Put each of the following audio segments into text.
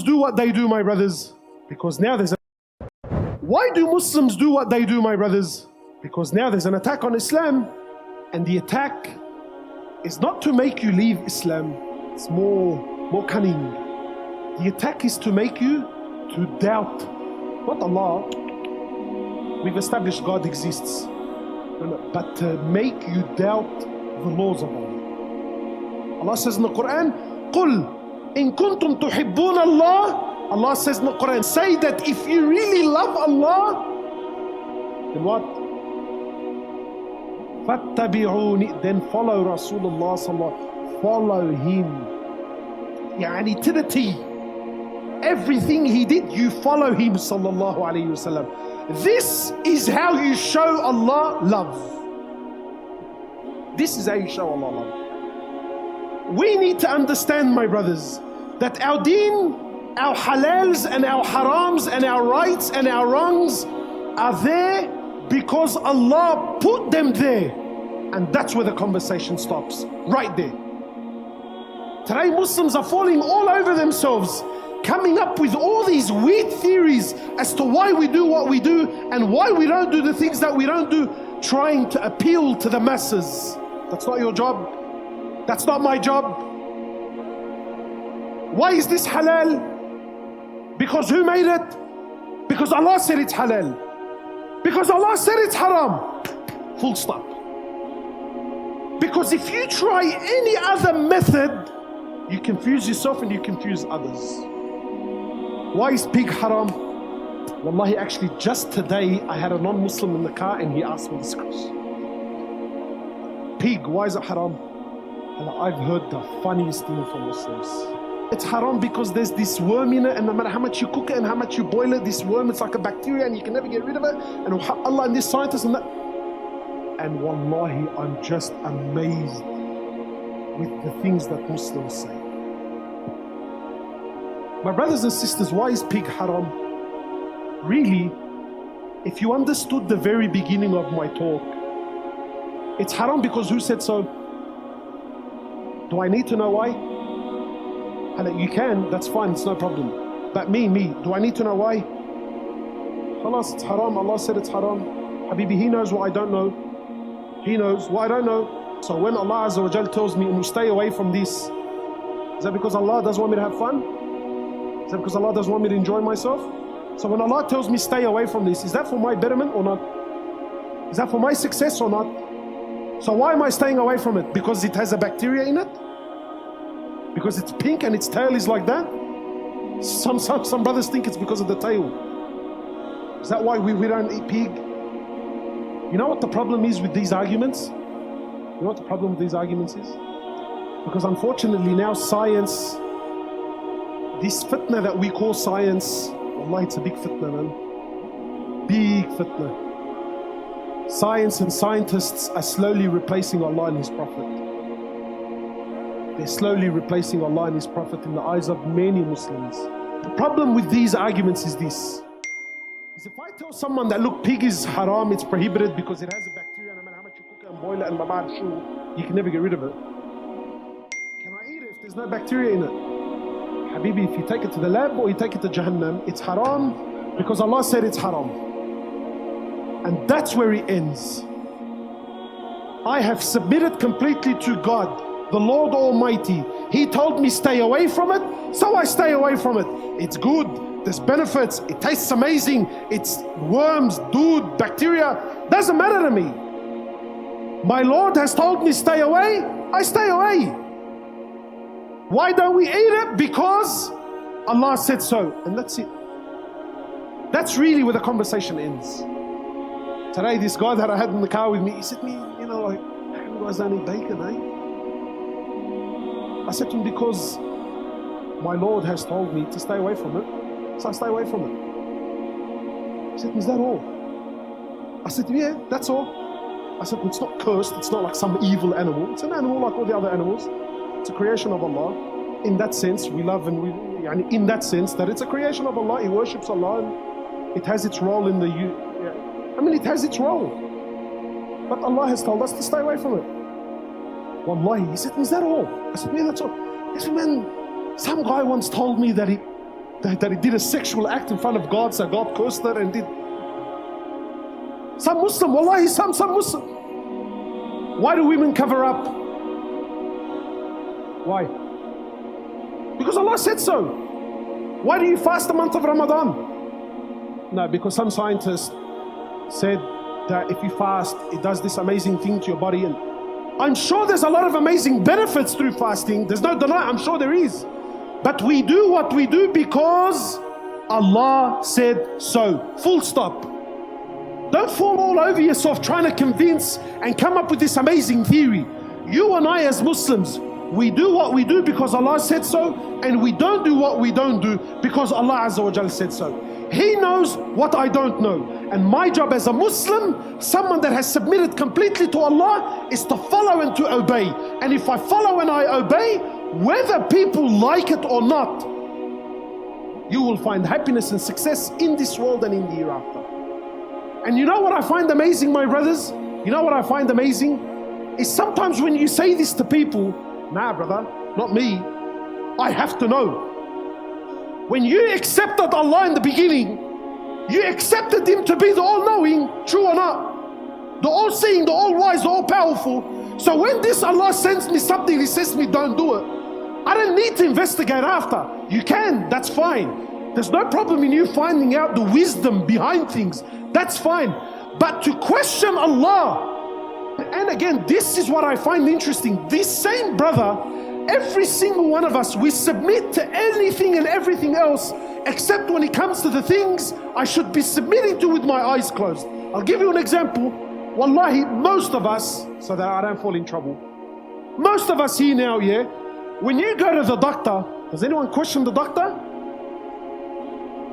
do what they do, my brothers? Because now there's a... Why do Muslims do what they do, my brothers? Because now there's an attack on Islam, and the attack is not to make you leave Islam. It's more cunning. The attack is to make you to doubt not Allah. We've established God exists, but to make you doubt the laws of Allah. Allah says in the Quran, قُلْ إِن كُنْتُمْ تُحِبُّونَ اللَّهِ. Allah says in the Quran, say that if you really love Allah, then what? فَاتَّبِعُونِ, then follow Rasulullah sallallahu, follow him. Yani to the T. Everything he did, you follow him sallallahu alayhi wasallam. This is how you show Allah love. This is how you show Allah love. We need to understand, my brothers, that our deen, our halals and our harams and our rights and our wrongs are there because Allah put them there. And that's where the conversation stops, right there. Today Muslims are falling all over themselves, coming up with all these weird theories as to why we do what we do and why we don't do the things that we don't do, trying to appeal to the masses. That's not your job. That's not my job. Why is this halal? Because who made it? Because Allah said it's halal. Because Allah said it's haram. Full stop. Because if you try any other method, you confuse yourself and you confuse others. Why is pig haram? Wallahi, actually just today I had a non-Muslim in the car and he asked me this question. Pig, why is it haram? And I've heard the funniest thing from Muslims. It's haram because there's this worm in it, and no matter how much you cook it and how much you boil it, this worm, it's like a bacteria and you can never get rid of it. And Allah and this scientist and that. And wallahi, I'm just amazed with the things that Muslims say. My brothers and sisters, why is pig haram? Really, if you understood the very beginning of my talk, it's haram because who said so? Do I need to know why? And you can, that's fine, it's no problem. But me, do I need to know why? Khalas, it's haram, Allah said it's haram. Habibi, he knows what I don't know. He knows what I don't know. So when Allah Azza wa Jal tells me to stay away from this, is that because Allah doesn't want me to have fun? Is that because Allah doesn't want me to enjoy myself? So when Allah tells me stay away from this, is that for my betterment or not? Is that for my success or not? So why am I staying away from it? Because it has a bacteria in it? Because it's pink and its tail is like that? Some brothers think it's because of the tail. Is that why we don't eat pig? You know what the problem is with these arguments? You know what the problem with these arguments is? Because unfortunately now science, this fitna that we call science, wallahi, it's a big fitna, man. Big fitna. Science and scientists are slowly replacing Allah and His Prophet. They're slowly replacing Allah and His Prophet in the eyes of many Muslims. The problem with these arguments is this. Is if I tell someone that look, pig is haram, it's prohibited because it has a bacteria, no matter how much you cook it and boil it and you can never get rid of it. Can I eat it if there's no bacteria in it? Habibi, if you take it to the lab or you take it to Jahannam, it's haram because Allah said it's haram. And that's where it ends. I have submitted completely to God, the Lord Almighty. He told me stay away from it, so I stay away from it. It's good, there's benefits, it tastes amazing, it's worms, dude, bacteria, doesn't matter to me. My Lord has told me stay away, I stay away. Why don't we eat it? Because Allah said so, and that's it. That's really where the conversation ends. Today, this guy that I had in the car with me, he said to me, you know, like, how come you guys don't eat bacon, eh? I said to him, because my Lord has told me to stay away from it, so I stay away from it. He said, is that all? I said, yeah, that's all. I said, it's not cursed, it's not like some evil animal. It's an animal like all the other animals. It's a creation of Allah. In that sense, we love and we, and in that sense, that it's a creation of Allah, it worships Allah, and it has its role in the, it has its role. But Allah has told us to stay away from it. Wallahi, he said, is that all? I said, yeah, that's all. He said, man, some guy once told me that that he did a sexual act in front of God, so God cursed it and did. Some Muslim, wallahi, some Muslim. Why do women cover up? Why? Because Allah said so. Why do you fast the month of Ramadan? No, because some scientists said that if you fast, it does this amazing thing to your body. And I'm sure there's a lot of amazing benefits through fasting. There's no deny, I'm sure there is. But we do what we do because Allah said so. Full stop. Don't fall all over yourself trying to convince and come up with this amazing theory. You and I as Muslims, we do what we do because Allah said so, and we don't do what we don't do because Allah Azza wa Jalla said so. He knows what I don't know. And my job as a Muslim, someone that has submitted completely to Allah, is to follow and to obey. And if I follow and I obey, whether people like it or not, you will find happiness and success in this world and in the hereafter. And you know what I find amazing, my brothers? You know what I find amazing? Is sometimes when you say this to people, nah brother, not me, I have to know. When you accepted Allah in the beginning, you accepted Him to be the all-knowing, true or not, the all-seeing, the all-wise, the all-powerful. So when this Allah sends me something, He says to me, don't do it, I don't need to investigate after. You can, that's fine. There's no problem in you finding out the wisdom behind things. That's fine. But to question Allah, and again, this is what I find interesting. This same brother, every single one of us, we submit to anything and everything else except when it comes to the things I should be submitting to with my eyes closed. I'll give you an example. Wallahi, most of us, so that I don't fall in trouble, most of us here now, yeah, when you go to the doctor, does anyone question the doctor?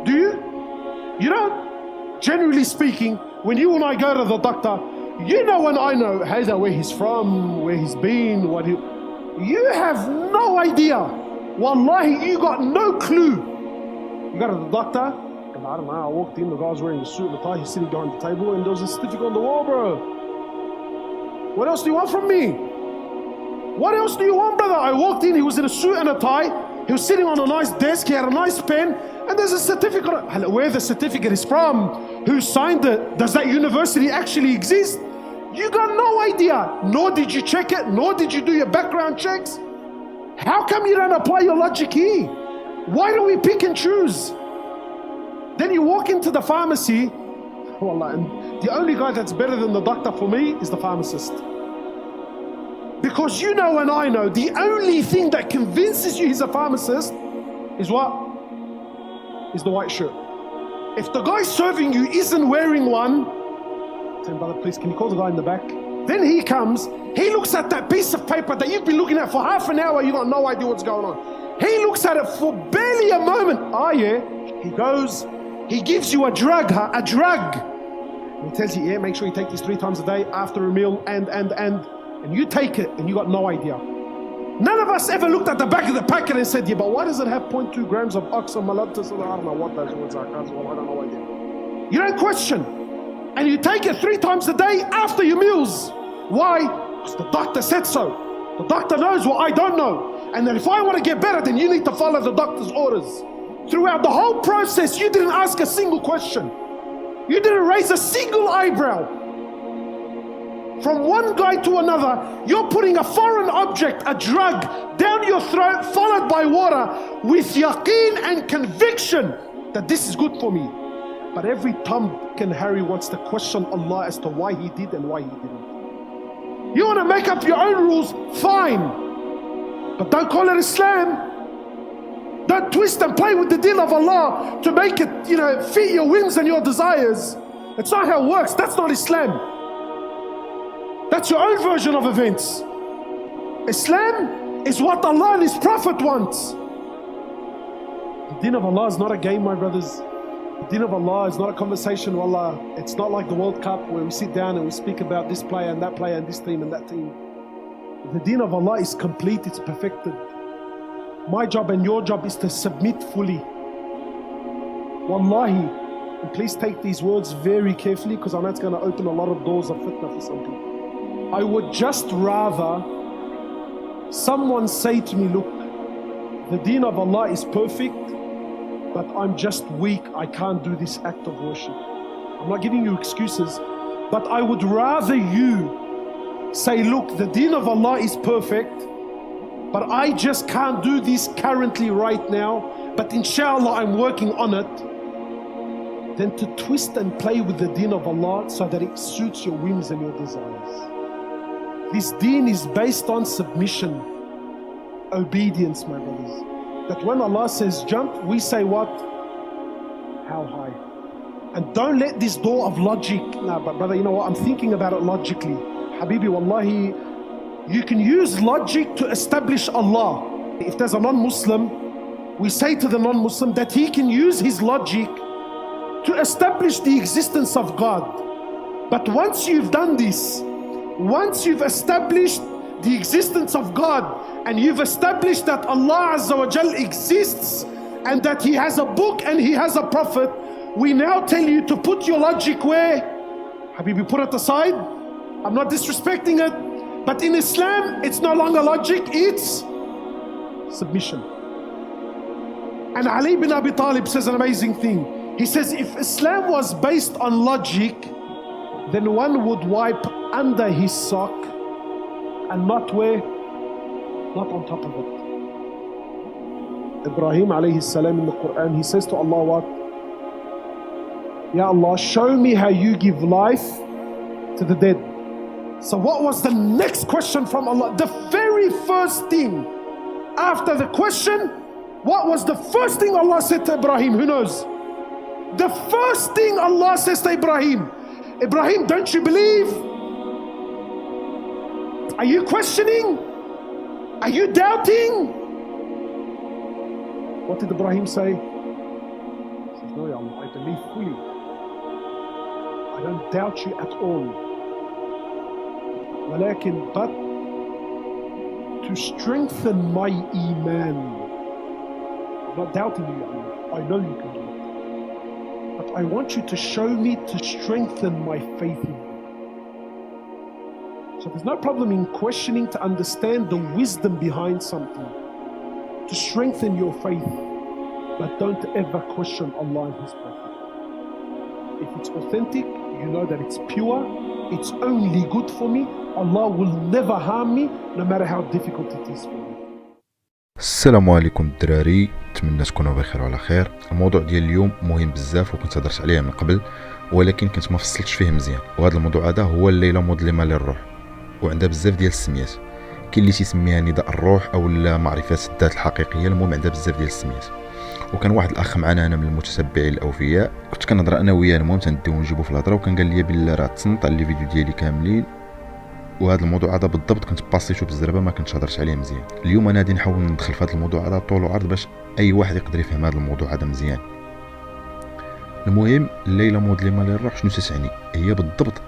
Do you? You don't? Generally speaking, when you and I go to the doctor, you know and I know, hey, where he's from, where he's been, what he... You have no idea. Wallahi, you got no clue. You go to the doctor, and I don't know, I walked in, the guy was wearing a suit and a tie, he's sitting behind the table, and there was a certificate on the wall, bro. What else do you want from me? What else do you want, brother? I walked in, he was in a suit and a tie, he was sitting on a nice desk, he had a nice pen, and there's a certificate. Where the certificate is from, who signed it, does that university actually exist? You got no idea, nor did you check it, nor did you do your background checks. How come you don't apply your logic here? Why do we pick and choose? Then you walk into the pharmacy, wallah, and the only guy that's better than the doctor for me is the pharmacist. Because you know and I know, the only thing that convinces you he's a pharmacist is what? Is the white shirt. If the guy serving you isn't wearing one, tell him, brother, please, can you call the guy in the back? Then he comes, he looks at that piece of paper that you've been looking at for half an hour, you got no idea what's going on. He looks at it for barely a moment. Oh yeah, he goes, he gives you a drug, a drug. And he tells you, yeah, make sure you take this 3 times a day after a meal, and you take it, and you got no idea. None of us ever looked at the back of the packet and said, yeah, but why does it have 0.2 grams of oxamalactose? I don't know what that is. I don't know idea. You don't question. And you take it 3 times a day after your meals. Why? Because the doctor said so. The doctor knows what I don't know. And then if I want to get better, then you need to follow the doctor's orders. Throughout the whole process, you didn't ask a single question. You didn't raise a single eyebrow. From one guy to another, you're putting a foreign object, a drug, down your throat, followed by water, with yaqeen and conviction that this is good for me. But every Tom and Harry wants to question Allah as to why He did and why He didn't. You want to make up your own rules, fine. But don't call it Islam. Don't twist and play with the deen of Allah to make it, fit your whims and your desires. It's not how it works. That's not Islam. That's your own version of events. Islam is what Allah and His Prophet wants. The deen of Allah is not a game, my brothers. The deen of Allah is not a conversation, wallah. It's not like the World Cup where we sit down and we speak about this player and that player and this team and that team. The deen of Allah is complete, it's perfected. My job and your job is to submit fully. Wallahi, and please take these words very carefully, because I know it's going to open a lot of doors of fitna for some people. I would just rather someone say to me, look, the deen of Allah is perfect, but I'm just weak. I can't do this act of worship. I'm not giving you excuses, but I would rather you say, look, the deen of Allah is perfect, but I just can't do this currently right now, but inshallah I'm working on it, than to twist and play with the deen of Allah so that it suits your whims and your desires. This deen is based on submission, obedience, my brothers. That when Allah says jump, we say what? How high? And don't let this door of logic, no, but brother, you know what, I'm thinking about it logically. Habibi, wallahi, you can use logic to establish Allah. If there's a non-Muslim, we say to the non-Muslim that he can use his logic to establish the existence of God. But once you've done this, once you've established the existence of God, and you've established that Allah Azza wa Jal exists, and that He has a book and He has a prophet, we now tell you to put your logic where? Habibi, put it aside. I'm not disrespecting it, but in Islam, it's no longer logic, it's submission. And Ali bin Abi Talib says an amazing thing. He says, if Islam was based on logic, then one would wipe under his sock and not where? Not on top of it. Ibrahim alayhi salam in the Quran, he says to Allah what? Ya Allah, show me how you give life to the dead. So what was the next question from Allah? The very first thing after the question, what was the first thing Allah said to Ibrahim? Who knows? The first thing Allah says to Ibrahim, Ibrahim, don't you believe? Are you questioning? Are you doubting? What did Ibrahim say? He says, no, Ya Allah, I believe fully. I don't doubt you at all. But to strengthen my iman, I'm not doubting you, Ya Allah. I know you can do it. But I want you to show me to strengthen my faith in you. So there's no problem in questioning to understand the wisdom behind something, to strengthen your faith, but don't ever question Allah and His Prophet. If it's authentic, you know that it's pure, it's only good for me, Allah will never harm me, no matter how difficult it is for me. السلام عليكم الدراري، نتمنى تكونوا بخير وعلى خير. الموضوع ديال اليوم مهم بزاف وكنت هضرت عليه من قبل، ولكن كنت ما فصلتش فيه مزيان. وهذا الموضوع هذا هو الليله مظلمه للروح، وعندها بزاف ديال السميات. كاين اللي تيسميها نداء الروح او معرفه الذات الحقيقيه. المهم عندها بزاف ديال السميات. وكان واحد الاخ معنا انا من المتتبعين الاوفياء، كنت كنهضر انا وياه، المهم تنديو نجيبو في الهضره، وكان قال لي بالله راه تصنت على لي فيديو ديالي كاملين، وهذا الموضوع هذا بالضبط كنت باسيتو بالزربه، ما كنتش هضرت عليه مزيان. اليوم انا غادي نحاول ندخل في هذا الموضوع هذا طول وعرض باش اي واحد يقدر يفهم هذا الموضوع هذا مزيان. المهم الليله مظلمه للروح شنو تتعني؟ هي بالضبط